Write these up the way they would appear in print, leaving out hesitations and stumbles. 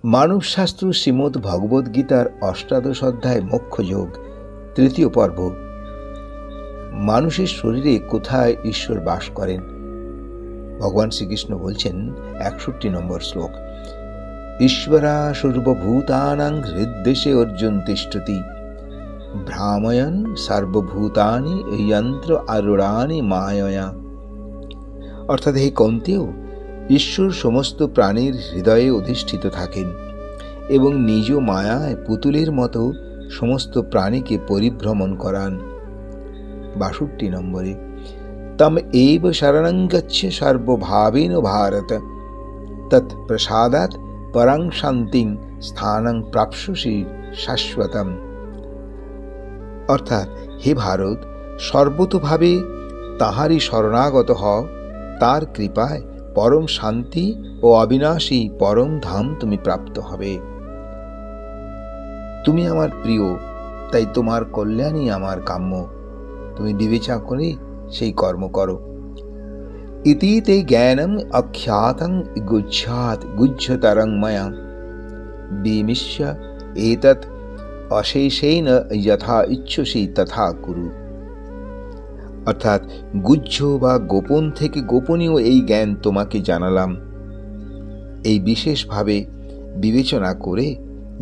মানবশাস্ত্র শ্রীমদ্ ভগবদ্গীতার অষ্টাদশ অধ্যায় মোক্ষযোগ তৃতীয় পর্ব। মানুষের শরীরে কোথায় ঈশ্বর বাস করেন? ভগবান শ্রীকৃষ্ণ বলছেন 61 নম্বর শ্লোক, ঈশ্বরা সর্বভূতানাং হৃদ্দেশে অর্জুন তিষ্ঠতি ভ্রাময়ন সর্বভূতানি যন্ত্র আরূঢ়ানি মায়য়া। অর্থাৎ হে কন্তেয়, ঈশ্বর সমস্ত প্রাণীর হৃদয়ে অধিষ্ঠিত থাকেন এবং নিজ মায়ায় পুতুলের মতো সমস্ত প্রাণীকে পরিভ্রমণ করান। 62 নম্বরে, তম এব শরণং গচ্ছ সর্বভাবেন ভারত তৎ প্রসাদাৎ পরং শান্তিং স্থানং প্রাপ্স্যসি শাশ্বতম। অর্থাৎ হে ভারত, সর্বতোভাবে তাহারই শরণাগত হও, তার কৃপায় পরম শান্তি ও অবিনাশী পরম ধাম তুমি প্রাপ্ত হবে। তুমি আমার প্রিয়, তাই তোমার কল্যাণই আমার কাম্য। তুমি বিবেচনা করে সেই কর্ম করো। ইতি তে জ্ঞানম অখ্যাতং গুহ্যাৎ গুহ্যতরং ময়া বিমিষ্য এতৎ অশেষেন যথা ইচ্ছসি তথা কুরু। অর্থাৎ গুহ্য বা গোপন থেকে গোপনীয় এই জ্ঞান তোমাকে জানালাম। এই বিশেষভাবে বিবেচনা করে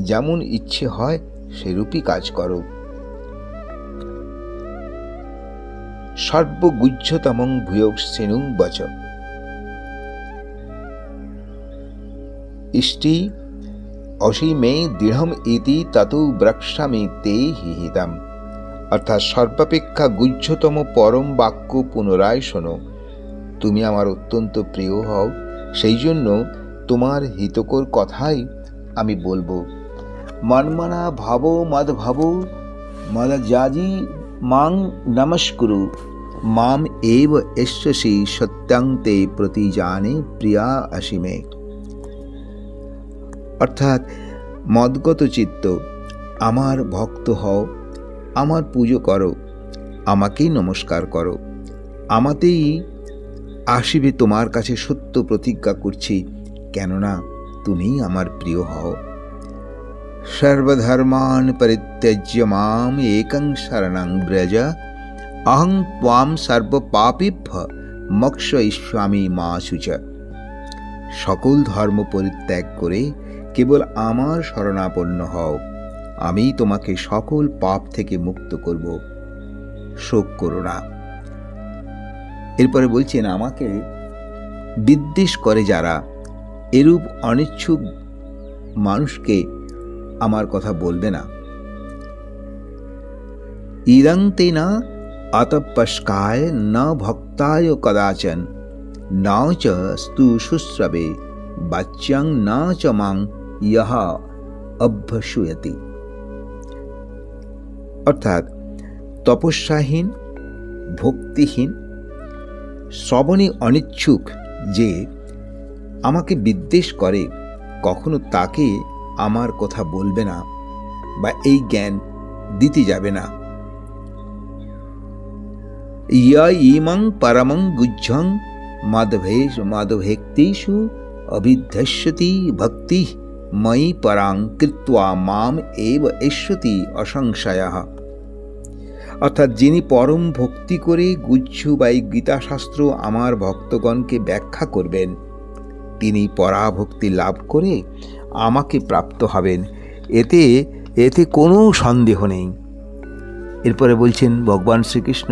যেমন ইচ্ছে হয় সেরূপই কাজ করো। সর্বগুহ্যতমং ভূয়সিনুং বচ ইষ্টি অসীমে দৃঢ়ম ইতি ততু ব্রক্ষ্যামি তে হিহিতম। অর্থাৎ সর্বাপেক্ষা গুহ্যতম পরম বাক্য পুনরায় শোনো। তুমি আমার অত্যন্ত প্রিয় হও, সেই জন্য তোমার হিতকর কথাই আমি বলবো। মন্মনা ভাব মদ্ভব মদজাজি মাং নমস্কুরু মাম এব এষ্যসি সত্যং তে প্রতিজানে প্রিয়া অসীমে। অর্থাৎ মদগত চিত্ত আমার ভক্ত হও, আমার পুজো করো, আমাকেই নমস্কার করো, আমাতেই আসিবে তোমার কাছে সত্য প্রতিজ্ঞা করছি, কেননা তুমি আমার প্রিয় হও। সর্বধর্মান পরিত্যজ্য মাম একং শরণং ব্রজ অহং ত্বাম সর্বপাপেভ্যো মোক্ষয়িষ্যামি মা শুচ। সকল ধর্ম পরিত্যাগ করে কেবল আমার শরণাপন্ন হও, আমি তোমাকে সকল পাপ থেকে মুক্ত করব, শোক করো না। এরপরে বলছেন, আমাকে বিদ্বেষ করে যারা, এরূপ অনিচ্ছুক মানুষকে আমার কথা বলবে না। ইদং তেনা অতপস্কায় ন ভক্তায় কদাচন ন চ স্তু শুশ্রবে বাচ্যং ন চ মাং ইহ অভ্যসূয়তি। অর্থাৎ তপস্যাহীন, ভক্তিহীন, শ্রবণে অনিচ্ছুক যে আমাকে বিদ্বেষ করে, কখনো তাকে আমার কথা বলবে না বা এই জ্ঞান দিতে যাবে না। ইমং পরমং গুহ্যং মাধভেক্তিষু অভিধ্যস্যতি ভক্তি ময়ি পরাং কৃত্বা মাম এব এষ্যতি অসংশয়ঃ। অর্থাৎ যিনি পরম ভক্তি করে গুহ্য বা এই গীতাশাস্ত্র আমার ভক্তগণকে ব্যাখ্যা করবেন, তিনি পরাভক্তি লাভ করে আমাকে প্রাপ্ত হবেন, এতে কোনো সন্দেহ নেই। এরপরে বলছেন ভগবান শ্রীকৃষ্ণ,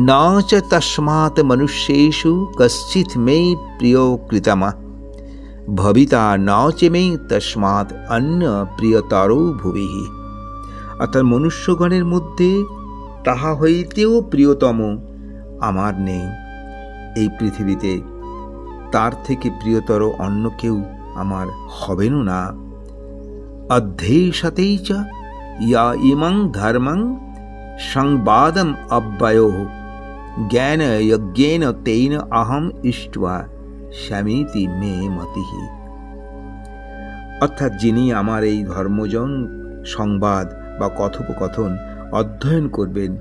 না চ তস্মাৎ মনুষ্যেষু কশ্চিৎ মে প্রিয় কৃতমা ভবিতা না চ মে তস্মাৎ অন্য প্রিয়তরো ভুবি। অর্থাৎ মনুষ্যগণের মধ্যে তাহা হইতেও প্রিয়তম আমার নেই এই পৃথিবীতে, তার থেকে প্রিয়তর অন্য কেউ আমার হবেনও না। অধ্যেষতেই চ ইয়া ইমং ধর্মং সংবাদম অব্যয়োঃ জ্ঞান যজ্ঞেন তেন অহম ইष्ट्वा শমিতি মে মতিঃ। অর্থাৎ যিনি আমার এই ধর্মজন সংবাদ বা কথোপকথন অধ্যয়ন করবেন,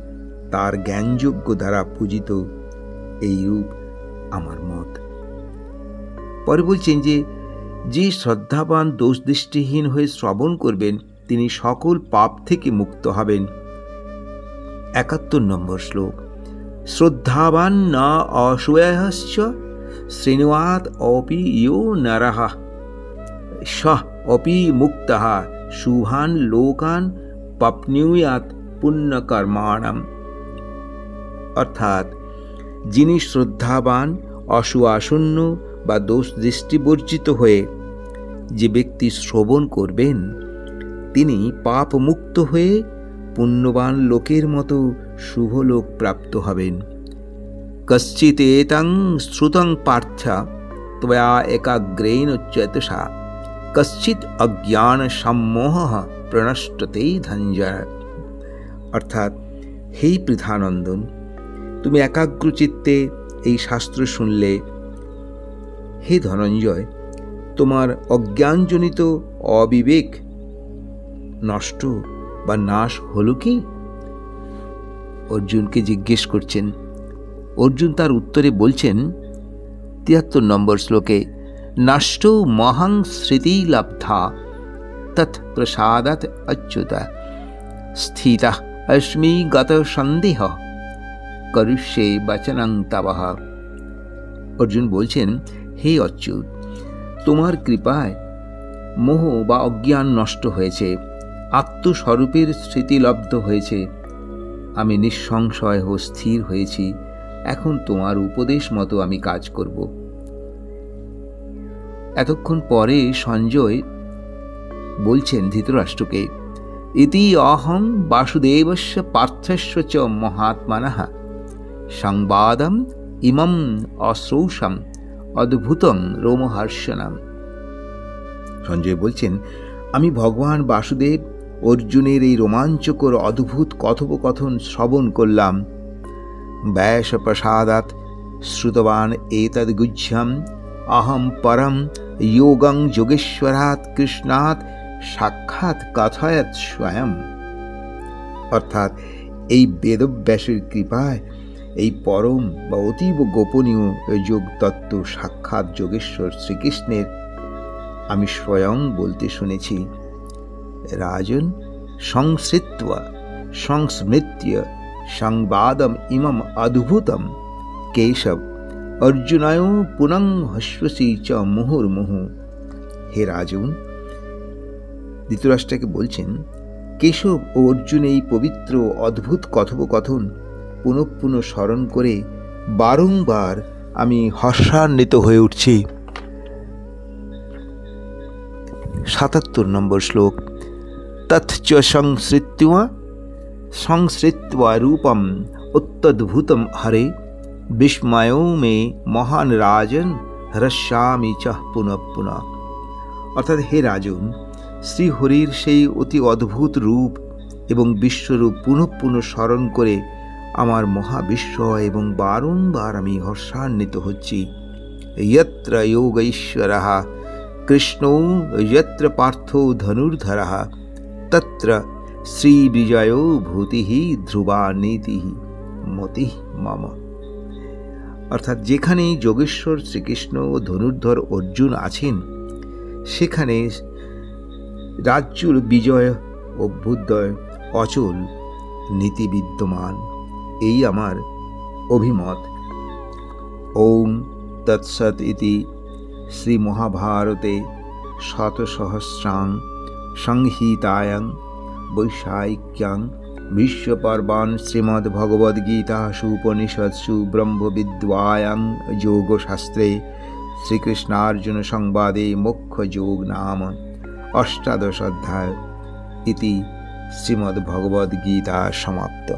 তার জ্ঞানযোগ্য দ্বারা পূজিত এই রূপ আমার মত। পরে বলছেন যে যে শ্রদ্ধাবান দোষ দৃষ্টিহীন হয়ে শ্রবণ করবেন তিনি সকল পাপ থেকে মুক্ত হবেন। 71 নম্বর শ্লোক। শ্রদ্ধাবান না অসূয়শ্চ শ্রীণুয়াৎ অপি ইয়ো নরঃ সঃ অপি মুক্তঃ শুভান লোকান প্রাপ্নুয়াৎ পুণ্যকর্মাণাম। অর্থাৎ যিনি শ্রদ্ধাবান, অসূয়াশূন্য বা দোষ দৃষ্টিবর্জিত হয়ে যে ব্যক্তি শ্রবণ করবেন তিনি পাপ মুক্ত হয়ে পুণ্যবান লোকের মতো শুভলোক প্রাপ্ত হবেন। কশ্চিৎ এতং শ্রুতং পার্থ ত্বয়া একাগ্রেণ চেতসা কশ্চিৎ অজ্ঞান সম্মোহঃ প্রনষ্টতে ধনঞ্জয়। অর্থাৎ হে পৃথানন্দন, তুমি একাগ্রচিত্তে এই শাস্ত্র শুনলে। হে ধনঞ্জয়, তোমার অজ্ঞানজনিত অবিবেক নষ্ট বা নাশ হলো কি? অর্জুনকে জিজ্ঞেস করছেন। অর্জুন তার উত্তরে বলছেন 73 নম্বর শ্লোকে, নষ্ট মহং স্মৃতি লব্ধা তৎ প্রসাদাৎ অচ্যুত স্থিতঃ অস্মি গত সন্দেহ করিষ্যে বচনং তবঃ। অর্জুন বলছেন, হে অচ্যুত, তোমার কৃপায় মোহ বা অজ্ঞান নষ্ট হয়েছে, আত্মস্বরূপের স্মৃতিলব্ধ হয়েছে, আমি নিঃসংশয় ও স্থির হয়েছি। এখন তোমার উপদেশ মতো আমি কাজ করব। এতক্ষণ পরে সঞ্জয় বলছেন ধৃতরাষ্ট্রকে, ইতি অহং বাসুদেবস্য পার্থস্য চ মহাত্মনঃ সংবাদম ইমম অশ্রৌষম অদ্ভুতং রোমহর্ষণম। সঞ্জয় বলছেন, আমি ভগবান বাসুদেব অর্জুনের এই রোমাঞ্চকর অদ্ভুত কথোপকথন শ্রবণ করলাম। ব্যাস প্রসাদাৎ শ্রুতবান এতদ্গুহ্যম অহম পরম যোগং যোগেশ্বরাৎ কৃষ্ণাৎ সাক্ষাৎ কথয়ৎ স্বয়ং। অর্থাৎ এই বেদব্যাসের কৃপায় এই পরম বা অতীব গোপনীয় যোগ তত্ত্ব সাক্ষাৎ যোগেশ্বর শ্রীকৃষ্ণের আমি স্বয়ং বলতে শুনেছি। রাজন সংসৃত্বা সংস্মৃত্য সংবাদম ইমম অদ্ভুতম কেশব অর্জুনায় পুনং হস্বসি চ মুহুর্মুহু। হে রাজন, ধৃতরাষ্ট্রকে বলছেন, কেশব ও অর্জুন এই পবিত্র অদ্ভুত কথোপকথন পুনঃ পুনঃ স্মরণ করে বারংবার আমি হর্ষান্বিত হয়ে উঠছি। 77 নম্বর শ্লোক। তৎচ সংসৃত্বা রূপম অত্যদ্ভুতম হরে বিস্ময়ো মে মহান রাজন হ্রস্যামি চ পুনঃ পুনঃ। অর্থাৎ হে রাজন, শ্রীহরির সেই অতি অদ্ভুত রূপ এবং বিশ্বরূপ পুনঃ পুনঃ স্মরণ করে আমার মহাবিস্ময় এবং বারংবার আমি হর্ষান্বিত হচ্ছি। যত্র যোগঈশ্বরঃ কৃষ্ণো যত্র পার্থো ধনুর্ধরঃ তত্র শ্রীবিজয়ো ভূতিঃ ধ্রুবা নীতিঃ মতিঃ মম। অর্থাৎ যেখানে যোগেশ্বর শ্রীকৃষ্ণ ও ধনুর্ধর অর্জুন আছেন সেখানে রাজ্যুর বিজয় অভ্যুদয় অচল নীতি বিদ্যমান, এই আমার অভিমত। ওম তৎসৎ ইতি শ্রীমহাভারতে শতসহস্রাং সংহিতায়াং বৈশাখিক্যাং বিশ্বপর্বাণ শ্রীমদ্ভগবদ্গীতাসু উপনিষৎসু ব্রহ্মবিদ্যায়াং যোগশাস্ত্রে শ্রীকৃষ্ণার্জুন সংবাদে মোক্ষযোগ নাম অষ্টাদশ অধ্যায় ইতি শ্রীমদ্ভগবদ্গীতা সমাপ্ত।